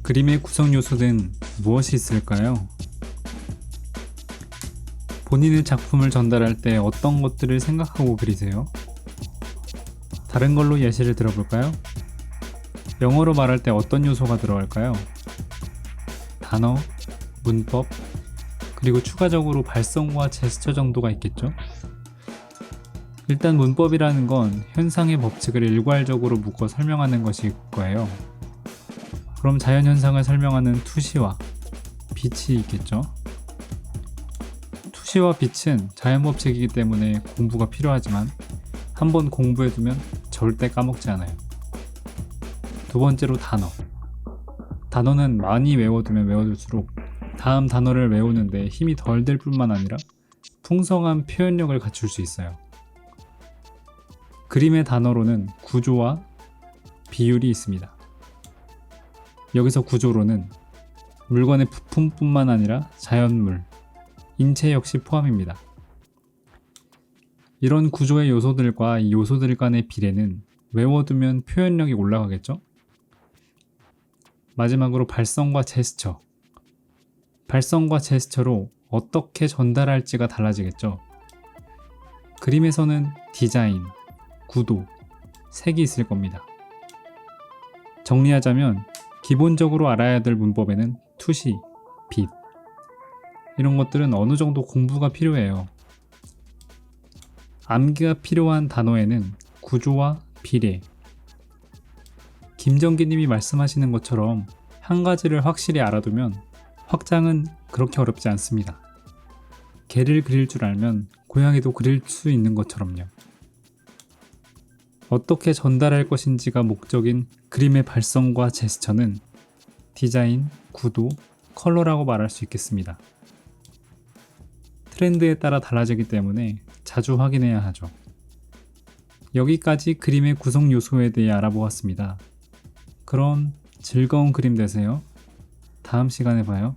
그림의 구성 요소는 무엇이 있을까요? 본인의 작품을 전달할 때 어떤 것들을 생각하고 그리세요? 다른 걸로 예시를 들어볼까요? 영어로 말할 때 어떤 요소가 들어갈까요? 단어, 문법, 그리고 추가적으로 발성과 제스처 정도가 있겠죠? 일단 문법이라는 건 현상의 법칙을 일괄적으로 묶어 설명하는 것일 거예요. 그럼 자연현상을 설명하는 투시와 빛이 있겠죠? 투시와 빛은 자연법칙이기 때문에 공부가 필요하지만 한번 공부해두면 절대 까먹지 않아요. 두 번째로 단어. 단어는 많이 외워두면 외워둘수록 다음 단어를 외우는데 힘이 덜 들 뿐만 아니라 풍성한 표현력을 갖출 수 있어요. 그림의 단어로는 구조와 비율이 있습니다. 여기서 구조로는 물건의 부품뿐만 아니라 자연물, 인체 역시 포함입니다. 이런 구조의 요소들과 이 요소들 간의 비례는 외워두면 표현력이 올라가겠죠? 마지막으로 발성과 제스처. 발성과 제스처로 어떻게 전달할지가 달라지겠죠? 그림에서는 디자인, 구도, 색이 있을 겁니다. 정리하자면 기본적으로 알아야 될 문법에는 투시, 빛 이런 것들은 어느 정도 공부가 필요해요. 암기가 필요한 단어에는 구조와 비례. 김정기님이 말씀하시는 것처럼 한 가지를 확실히 알아두면 확장은 그렇게 어렵지 않습니다. 개를 그릴 줄 알면 고양이도 그릴 수 있는 것처럼요. 어떻게 전달할 것인지가 목적인 그림의 발성과 제스처는 디자인, 구도, 컬러라고 말할 수 있겠습니다. 트렌드에 따라 달라지기 때문에 자주 확인해야 하죠. 여기까지 그림의 구성 요소에 대해 알아보았습니다. 그럼 즐거운 그림 되세요. 다음 시간에 봐요.